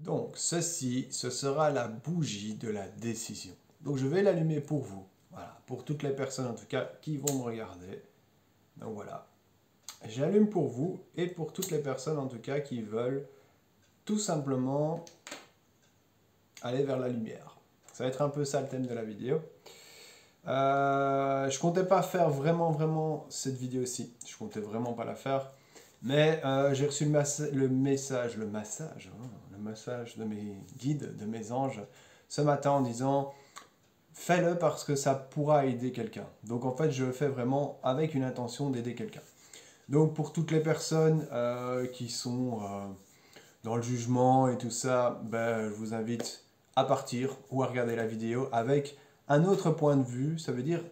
Donc, ceci, ce sera la bougie de la décision. Donc, je vais l'allumer pour vous. Voilà, pour toutes les personnes en tout cas qui vont me regarder. Donc voilà, j'allume pour vous et pour toutes les personnes en tout cas qui veulent tout simplement aller vers la lumière. Ça va être un peu ça le thème de la vidéo. Je comptais pas faire vraiment cette vidéo-ci. Je comptais vraiment pas la faire. Mais j'ai reçu le message de mes guides, de mes anges, ce matin en disant fais-le parce que ça pourra aider quelqu'un. Donc en fait, je le fais vraiment avec une intention d'aider quelqu'un. Donc pour toutes les personnes qui sont dans le jugement et tout ça, ben, je vous invite à partir ou à regarder la vidéo avec un autre point de vue. Ça veut dire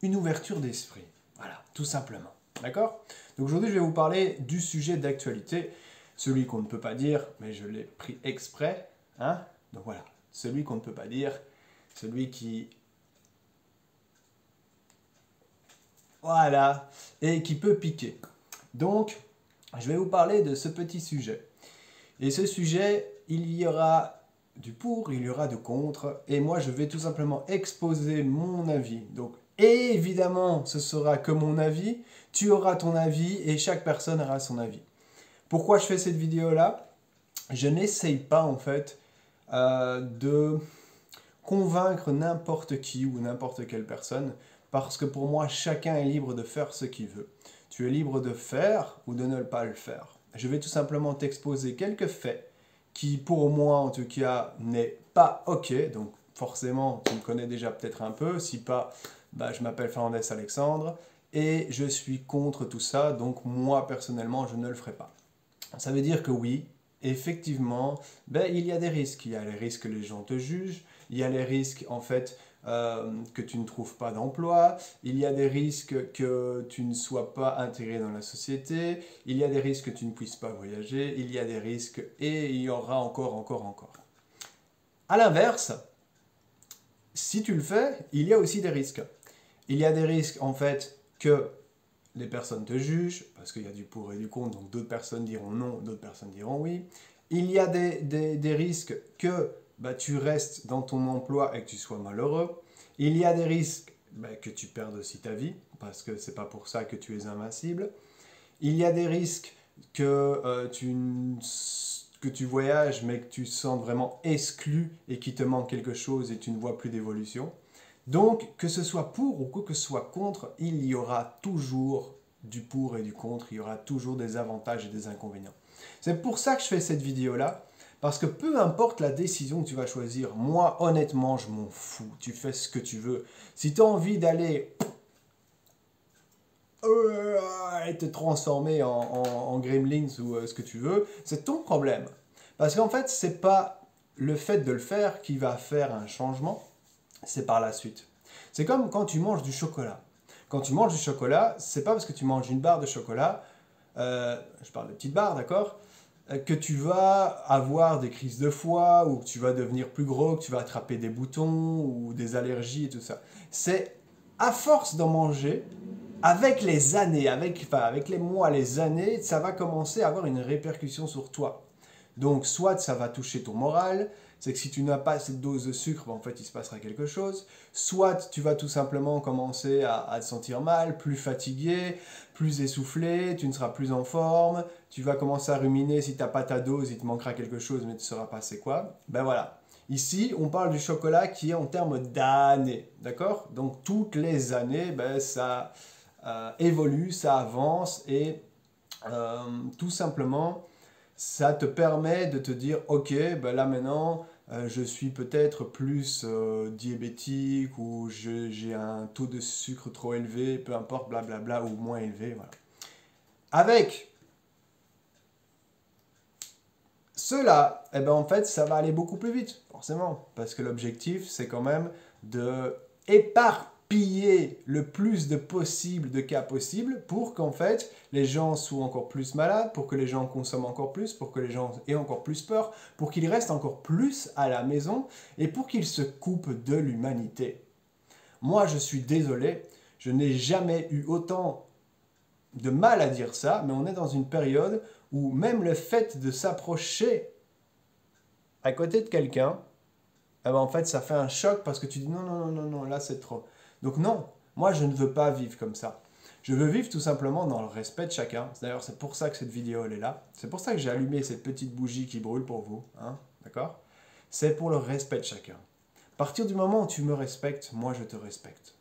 une ouverture d'esprit. Voilà, tout simplement. D'accord? Donc aujourd'hui, je vais vous parler du sujet d'actualité, celui qu'on ne peut pas dire, mais je l'ai pris exprès. Hein? Donc voilà, celui qu'on ne peut pas dire, celui qui... Voilà, et qui peut piquer. Donc, je vais vous parler de ce petit sujet. Et ce sujet, il y aura du pour, il y aura du contre, et moi je vais tout simplement exposer mon avis. Donc, évidemment, ce sera que mon avis, tu auras ton avis, et chaque personne aura son avis. Pourquoi je fais cette vidéo-là? Je n'essaye pas en fait de convaincre n'importe qui ou n'importe quelle personne, parce que pour moi, chacun est libre de faire ce qu'il veut. Tu es libre de faire ou de ne pas le faire. Je vais tout simplement t'exposer quelques faits qui, pour moi en tout cas, n'est pas OK. Donc forcément, tu me connais déjà peut-être un peu. Si pas, bah, je m'appelle Fernandez Alexandre et je suis contre tout ça. Donc moi, personnellement, je ne le ferai pas. Ça veut dire que oui, effectivement, ben, il y a des risques. Il y a les risques que les gens te jugent. Il y a les risques, en fait, que tu ne trouves pas d'emploi. Il y a des risques que tu ne sois pas intégré dans la société. Il y a des risques que tu ne puisses pas voyager. Il y a des risques et il y aura encore. À l'inverse, si tu le fais, il y a aussi des risques. Il y a des risques, en fait, que les personnes te jugent, parce qu'il y a du pour et du contre, donc d'autres personnes diront non, d'autres personnes diront oui. Il y a des risques que bah, tu restes dans ton emploi et que tu sois malheureux. Il y a des risques bah, que tu perdes aussi ta vie, parce que c'est pas pour ça que tu es invincible. Il y a des risques que, que tu voyages, mais que tu te sens vraiment exclu et qu'il te manque quelque chose et tu ne vois plus d'évolution. Donc, que ce soit pour ou que ce soit contre, il y aura toujours du pour et du contre, il y aura toujours des avantages et des inconvénients. C'est pour ça que je fais cette vidéo-là, parce que peu importe la décision que tu vas choisir, moi, honnêtement, je m'en fous. Tu fais ce que tu veux. Si tu as envie d'aller et te transformer en Gremlins ou ce que tu veux, c'est ton problème. Parce qu'en fait, c'est pas le fait de le faire qui va faire un changement, c'est par la suite. C'est comme quand tu manges du chocolat. Quand tu manges du chocolat, c'est pas parce que tu manges une barre de chocolat, je parle de petites barres, d'accord, que tu vas avoir des crises de foie, ou que tu vas devenir plus gros, que tu vas attraper des boutons, ou des allergies et tout ça. C'est à force d'en manger, avec les années, avec les mois, les années, ça va commencer à avoir une répercussion sur toi. Donc, soit ça va toucher ton moral, c'est que si tu n'as pas cette dose de sucre, ben, en fait, il se passera quelque chose. Soit tu vas tout simplement commencer à te sentir mal, plus fatigué, plus essoufflé, tu ne seras plus en forme, tu vas commencer à ruminer, si tu n'as pas ta dose, il te manquera quelque chose, mais tu ne sauras pas c'est quoi. Ben voilà. Ici, on parle du chocolat qui est en termes d'années, d'accord? Donc, toutes les années, ben, ça évolue, ça avance et tout simplement ça te permet de te dire ok ben là maintenant je suis peut-être plus diabétique ou j'ai un taux de sucre trop élevé, peu importe, blablabla, ou moins élevé, voilà. Avec cela, eh ben en fait ça va aller beaucoup plus vite, forcément, parce que l'objectif c'est quand même de éparpiller le plus de cas possible pour qu'en fait les gens soient encore plus malades, pour que les gens consomment encore plus, pour que les gens aient encore plus peur, pour qu'ils restent encore plus à la maison et pour qu'ils se coupent de l'humanité. Moi je suis désolé, je n'ai jamais eu autant de mal à dire ça, mais on est dans une période ou même le fait de s'approcher à côté de quelqu'un, eh ben, en fait, ça fait un choc parce que tu dis non, non, non, non, non, là c'est trop. Donc non, moi je ne veux pas vivre comme ça. Je veux vivre tout simplement dans le respect de chacun. D'ailleurs, c'est pour ça que cette vidéo elle est là. C'est pour ça que j'ai allumé cette petite bougie qui brûle pour vous. Hein, d'accord? C'est pour le respect de chacun. À partir du moment où tu me respectes, moi je te respecte.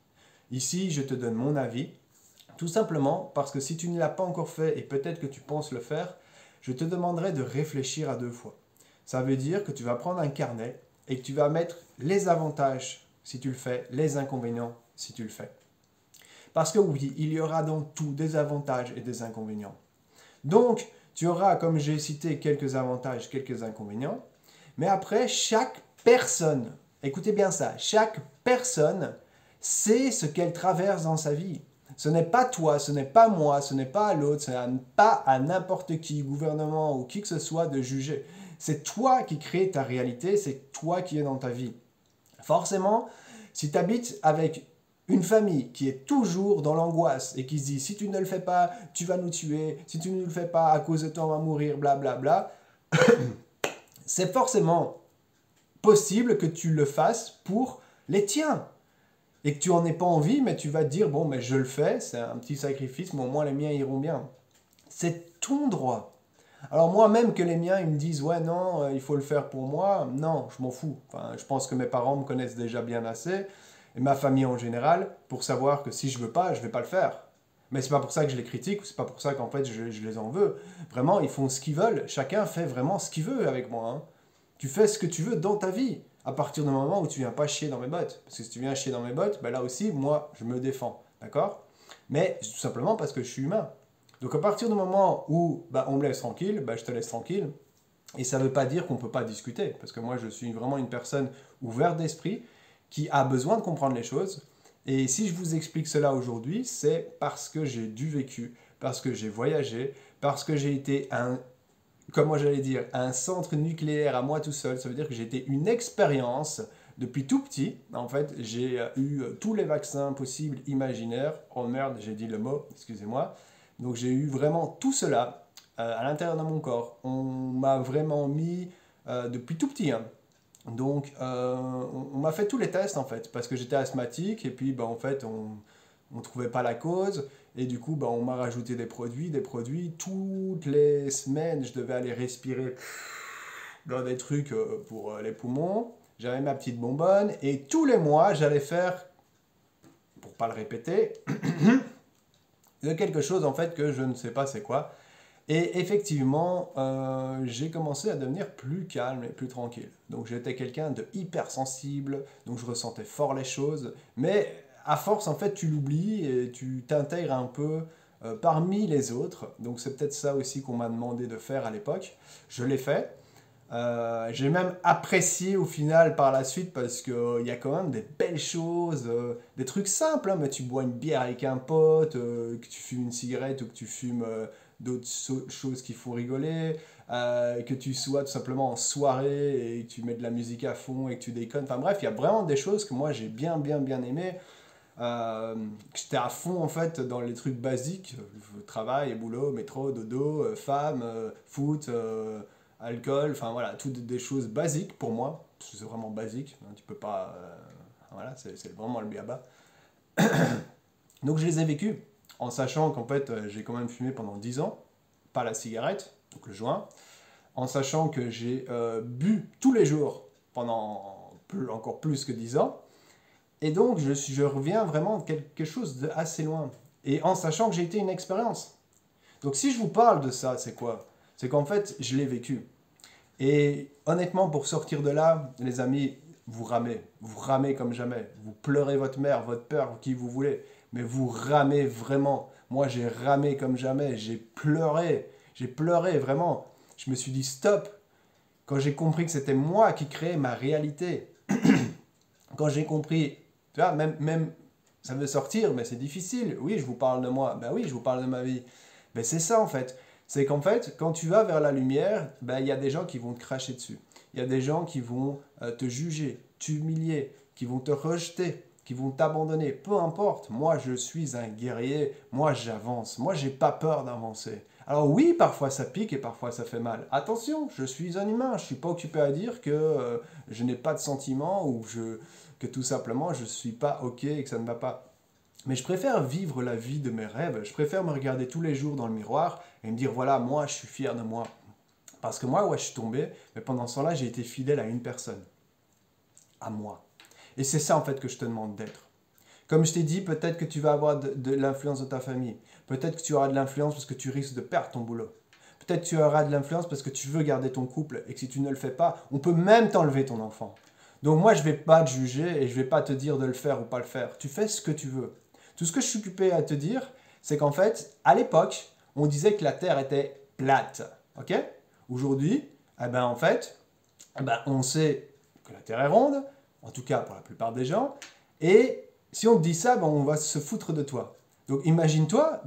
Ici, je te donne mon avis. Tout simplement parce que si tu ne l'as pas encore fait et peut-être que tu penses le faire, je te demanderai de réfléchir à deux fois. Ça veut dire que tu vas prendre un carnet et que tu vas mettre les avantages si tu le fais, les inconvénients si tu le fais. Parce que oui, il y aura dans tout des avantages et des inconvénients. Donc, tu auras, comme j'ai cité, quelques avantages, quelques inconvénients. Mais après, chaque personne, écoutez bien ça, chaque personne sait ce qu'elle traverse dans sa vie. Ce n'est pas toi, ce n'est pas moi, ce n'est pas à l'autre, ce n'est pas à n'importe qui, gouvernement ou qui que ce soit de juger. C'est toi qui crée ta réalité, c'est toi qui es dans ta vie. Forcément, si tu habites avec une famille qui est toujours dans l'angoisse et qui se dit si tu ne le fais pas, tu vas nous tuer, si tu ne le fais pas, à cause de toi, on va mourir, blablabla, c'est forcément possible que tu le fasses pour les tiens et que tu n'en aies pas envie, mais tu vas te dire bon, mais je le fais, c'est un petit sacrifice, mais au moins les miens iront bien. C'est ton droit. Alors moi-même que les miens, ils me disent ouais non, il faut le faire pour moi, non, je m'en fous. Enfin, je pense que mes parents me connaissent déjà bien assez, et ma famille en général, pour savoir que si je veux pas, je vais pas le faire. Mais c'est pas pour ça que je les critique, ou c'est pas pour ça qu'en fait je les en veux. Vraiment, ils font ce qu'ils veulent, chacun fait vraiment ce qu'il veut avec moi. Hein. Tu fais ce que tu veux dans ta vie, à partir du moment où tu viens pas chier dans mes bottes. Parce que si tu viens chier dans mes bottes, ben là aussi, moi, je me défends, d'accord? Mais tout simplement parce que je suis humain. Donc à partir du moment où bah, on me laisse tranquille, bah, je te laisse tranquille. Et ça ne veut pas dire qu'on ne peut pas discuter, parce que moi je suis vraiment une personne ouverte d'esprit qui a besoin de comprendre les choses. Et si je vous explique cela aujourd'hui, c'est parce que j'ai du vécu, parce que j'ai voyagé, parce que j'ai été comment j'allais dire, un centre nucléaire à moi tout seul. Ça veut dire que j'ai été une expérience depuis tout petit. En fait, j'ai eu tous les vaccins possibles, imaginaires. Oh merde, j'ai dit le mot, excusez-moi. Donc j'ai eu vraiment tout cela à l'intérieur de mon corps. On m'a vraiment mis depuis tout petit. Hein. Donc on m'a fait tous les tests en fait, parce que j'étais asthmatique et puis bah, en fait on ne trouvait pas la cause. Et du coup bah, on m'a rajouté des produits. Toutes les semaines je devais aller respirer dans des trucs pour les poumons. J'avais ma petite bonbonne et tous les mois j'allais faire, pour pas le répéter, de quelque chose en fait que je ne sais pas c'est quoi. Et effectivement, j'ai commencé à devenir plus calme et plus tranquille. Donc j'étais quelqu'un de hyper sensible, donc je ressentais fort les choses. Mais à force, en fait, tu l'oublies et tu t'intègres un peu parmi les autres. Donc c'est peut-être ça aussi qu'on m'a demandé de faire à l'époque. Je l'ai fait. J'ai même apprécié au final par la suite parce qu'il y a quand même des belles choses, des trucs simples, hein, mais tu bois une bière avec un pote, que tu fumes une cigarette ou que tu fumes d'autres choses qui font rigoler, que tu sois tout simplement en soirée et que tu mets de la musique à fond et que tu déconnes. Enfin bref, il y a vraiment des choses que moi j'ai bien aimé. J'étais à fond en fait dans les trucs basiques, travail, boulot, métro, dodo, femme, foot, alcool, enfin voilà, toutes des choses basiques pour moi, parce que c'est vraiment basique, hein, tu peux pas, voilà, c'est vraiment le b.a.-ba. Donc je les ai vécus, en sachant qu'en fait j'ai quand même fumé pendant 10 ans, pas la cigarette, donc le joint, en sachant que j'ai bu tous les jours pendant encore plus que 10 ans, et donc je reviens vraiment de quelque chose d'assez loin, et en sachant que j'ai été une expérience. Donc si je vous parle de ça, c'est quoi? C'est qu'en fait, je l'ai vécu. Et honnêtement, pour sortir de là, les amis, vous ramez comme jamais. Vous pleurez votre mère, votre père, qui vous voulez, mais vous ramez vraiment. Moi, j'ai ramé comme jamais, j'ai pleuré vraiment. Je me suis dit stop. Quand j'ai compris que c'était moi qui créais ma réalité, quand j'ai compris, tu vois, même ça veut sortir, mais c'est difficile. Oui, je vous parle de moi. Ben oui, je vous parle de ma vie. Ben c'est ça en fait. C'est qu'en fait, quand tu vas vers la lumière, ben, il y a des gens qui vont te cracher dessus. Il y a des gens qui vont te juger, t'humilier, qui vont te rejeter, qui vont t'abandonner. Peu importe, moi je suis un guerrier, moi j'avance, moi j'ai pas peur d'avancer. Alors oui, parfois ça pique et parfois ça fait mal. Attention, je suis un humain, je ne suis pas occupé à dire que je n'ai pas de sentiments ou que tout simplement je ne suis pas OK et que ça ne va pas. Mais je préfère vivre la vie de mes rêves, je préfère me regarder tous les jours dans le miroir et me dire voilà, moi je suis fier de moi. Parce que moi, ouais, je suis tombé, mais pendant ce temps-là, j'ai été fidèle à une personne, à moi. Et c'est ça en fait que je te demande d'être. Comme je t'ai dit, peut-être que tu vas avoir de l'influence de ta famille. Peut-être que tu auras de l'influence parce que tu risques de perdre ton boulot. Peut-être que tu auras de l'influence parce que tu veux garder ton couple et que si tu ne le fais pas, on peut même t'enlever ton enfant. Donc moi, je ne vais pas te juger et je ne vais pas te dire de le faire ou pas le faire. Tu fais ce que tu veux. Tout ce que je suis occupé à te dire, c'est qu'en fait, à l'époque, on disait que la Terre était plate. Ok? Aujourd'hui, eh ben, en fait, eh ben, on sait que la Terre est ronde, en tout cas pour la plupart des gens, et si on te dit ça, ben, on va se foutre de toi. Donc imagine-toi,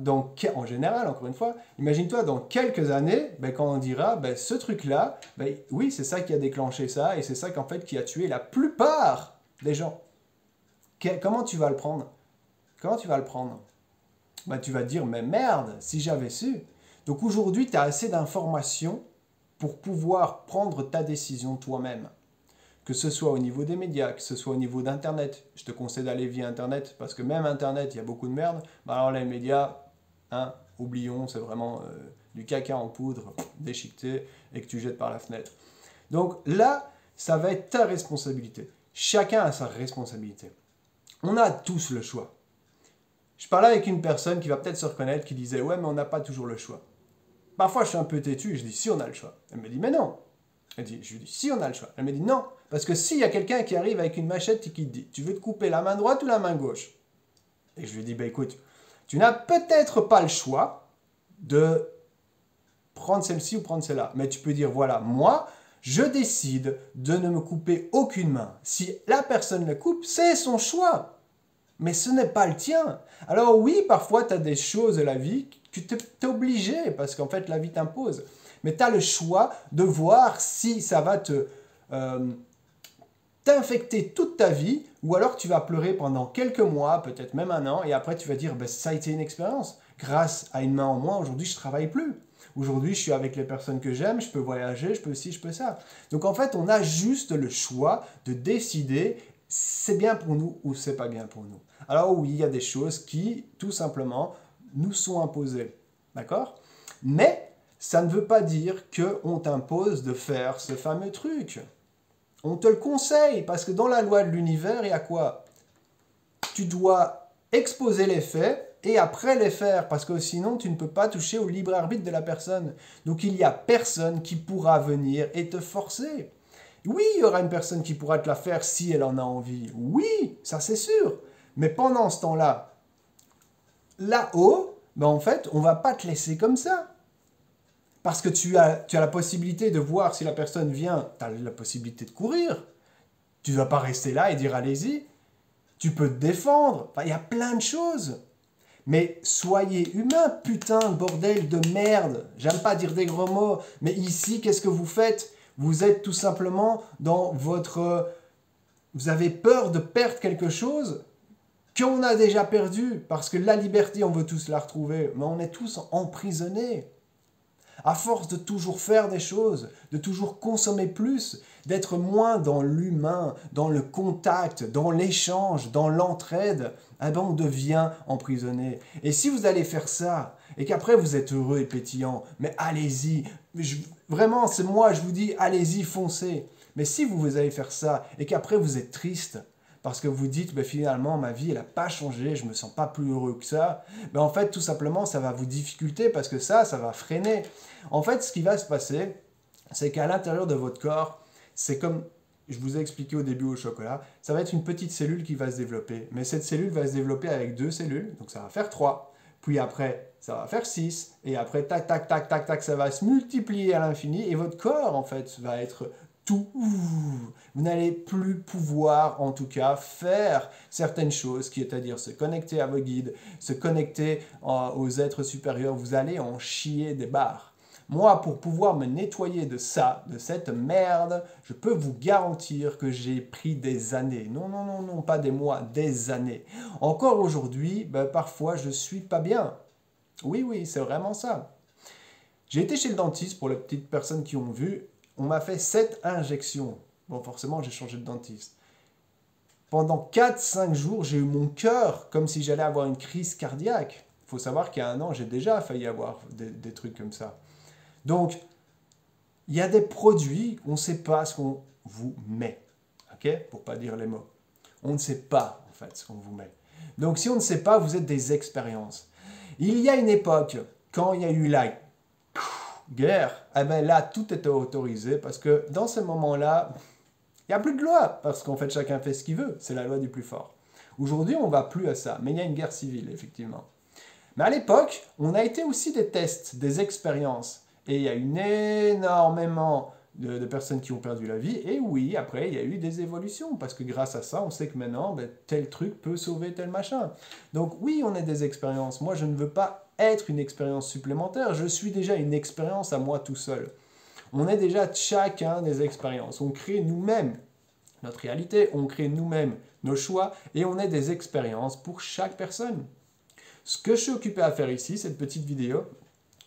en général, encore une fois, imagine-toi dans quelques années, ben, quand on dira, ben, ce truc-là, ben, oui, c'est ça qui a déclenché ça, et c'est ça qu'en fait qui a tué la plupart des gens. Comment tu vas le prendre? Comment tu vas le prendre? Ben, tu vas te dire, mais merde, si j'avais su. Donc aujourd'hui, tu as assez d'informations pour pouvoir prendre ta décision toi-même. Que ce soit au niveau des médias, que ce soit au niveau d'Internet. Je te conseille d'aller via Internet, parce que même Internet, il y a beaucoup de merde. Bah alors les médias, hein, oublions, c'est vraiment du caca en poudre, déchiqueté, et que tu jettes par la fenêtre. Donc là, ça va être ta responsabilité. Chacun a sa responsabilité. On a tous le choix. Je parlais avec une personne qui va peut-être se reconnaître, qui disait « Ouais, mais on n'a pas toujours le choix ». Parfois, je suis un peu têtu, je dis « Si, on a le choix ». Elle me dit « Mais non ». Je lui dis « Si, on a le choix ». Elle me dit « Non, parce que s'il y a quelqu'un qui arrive avec une machette et qui te dit « Tu veux te couper la main droite ou la main gauche ?» Et je lui dis « Bah écoute, tu n'as peut-être pas le choix de prendre celle-ci ou prendre celle-là. Mais tu peux dire, voilà, moi, je décide de ne me couper aucune main. Si la personne le coupe, c'est son choix. Mais ce n'est pas le tien. Alors oui, parfois, tu as des choses de la vie que tu es obligé, parce qu'en fait, la vie t'impose. Mais tu as le choix de voir si ça va t'infecter toute ta vie, ou alors tu vas pleurer pendant quelques mois, peut-être même un an, et après tu vas dire, ben, ça a été une expérience. Grâce à une main en moins, aujourd'hui, je ne travaille plus. Aujourd'hui, je suis avec les personnes que j'aime, je peux voyager, je peux ci, je peux ça. Donc en fait, on a juste le choix de décider c'est bien pour nous ou c'est pas bien pour nous. Alors oui, il y a des choses qui, tout simplement, nous sont imposées. D'accord? Mais ça ne veut pas dire qu'on t'impose de faire ce fameux truc. On te le conseille, parce que dans la loi de l'univers, il y a quoi? Tu dois exposer les faits et après les faire, parce que sinon tu ne peux pas toucher au libre arbitre de la personne. Donc il n'y a personne qui pourra venir et te forcer. Oui, il y aura une personne qui pourra te la faire si elle en a envie. Oui, ça c'est sûr. Mais pendant ce temps-là, là-haut, ben en fait, on ne va pas te laisser comme ça. Parce que tu as la possibilité de voir si la personne vient, tu as la possibilité de courir. Tu ne vas pas rester là et dire allez-y. Tu peux te défendre. Enfin, il y a plein de choses. Mais soyez humain, putain, bordel de merde. J'aime pas dire des gros mots, mais ici, qu'est-ce que vous faites? Vous êtes tout simplement dans votre... Vous avez peur de perdre quelque chose qu'on a déjà perdu, parce que la liberté, on veut tous la retrouver, mais on est tous emprisonnés. À force de toujours faire des choses, de toujours consommer plus, d'être moins dans l'humain, dans le contact, dans l'échange, dans l'entraide, eh ben on devient emprisonné. Et si vous allez faire ça, et qu'après vous êtes heureux et pétillant, mais allez-y, vraiment, c'est moi, je vous dis, allez-y, foncez. Mais si vous allez faire ça, et qu'après vous êtes triste, parce que vous dites, ben finalement, ma vie, elle n'a pas changé, je ne me sens pas plus heureux que ça, ben en fait, tout simplement, ça va vous difficulter, parce que ça va freiner. En fait, ce qui va se passer, c'est qu'à l'intérieur de votre corps, c'est comme je vous ai expliqué au début au chocolat, ça va être une petite cellule qui va se développer. Mais cette cellule va se développer avec 2 cellules, donc ça va faire 3. Puis après, ça va faire 6. Et après, tac, tac, tac, tac, tac, ça va se multiplier à l'infini. Et votre corps, en fait, va être tout. Vous n'allez plus pouvoir, en tout cas, faire certaines choses, qui est à dire se connecter à vos guides, se connecter aux êtres supérieurs. Vous allez en chier des barres. Moi, pour pouvoir me nettoyer de ça, de cette merde, je peux vous garantir que j'ai pris des années. Non, non, non, non, pas des mois, des années. Encore aujourd'hui, ben, parfois, je suis pas bien. Oui, oui, c'est vraiment ça. J'ai été chez le dentiste, pour les petites personnes qui ont vu, on m'a fait 7 injections. Bon, forcément, j'ai changé de dentiste. Pendant 4-5 jours, j'ai eu mon cœur comme si j'allais avoir une crise cardiaque. Il faut savoir qu'il y a 1 an, j'ai déjà failli avoir des trucs comme ça. Donc, il y a des produits, on ne sait pas ce qu'on vous met. Ok? Pour ne pas dire les mots. On ne sait pas, en fait, ce qu'on vous met. Donc, si on ne sait pas, vous êtes des expériences. Il y a une époque, quand il y a eu la guerre, eh ben là, tout était autorisé parce que dans ces moments-là, il n'y a plus de loi parce qu'en fait, chacun fait ce qu'il veut. C'est la loi du plus fort. Aujourd'hui, on ne va plus à ça, mais il y a une guerre civile, effectivement. Mais à l'époque, on a été aussi des tests, des expériences. Et il y a eu énormément de personnes qui ont perdu la vie. Et oui, après, il y a eu des évolutions. Parce que grâce à ça, on sait que maintenant, ben, tel truc peut sauver tel machin. Donc oui, on est des expériences. Moi, je ne veux pas être une expérience supplémentaire. Je suis déjà une expérience à moi tout seul. On est déjà chacun des expériences. On crée nous-mêmes notre réalité. On crée nous-mêmes nos choix. Et on est des expériences pour chaque personne. Ce que je suis occupé à faire ici, cette petite vidéo,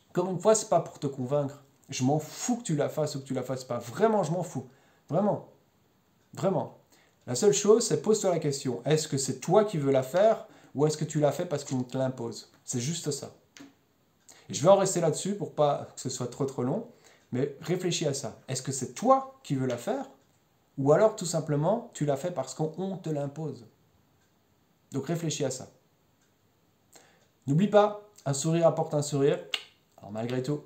encore une fois, ce n'est pas pour te convaincre. Je m'en fous que tu la fasses ou que tu la fasses pas. Vraiment, je m'en fous. Vraiment. Vraiment. La seule chose, c'est pose-toi la question. Est-ce que c'est toi qui veux la faire ou est-ce que tu la fais parce qu'on te l'impose? C'est juste ça. Et je vais en rester là-dessus pour pas que ce soit trop long. Mais réfléchis à ça. Est-ce que c'est toi qui veux la faire ou alors tout simplement tu la fais parce qu'on te l'impose? Donc réfléchis à ça. N'oublie pas, un sourire apporte un sourire. Alors malgré tout,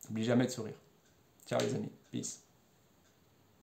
n'oublie jamais de sourire. Ciao les amis, peace.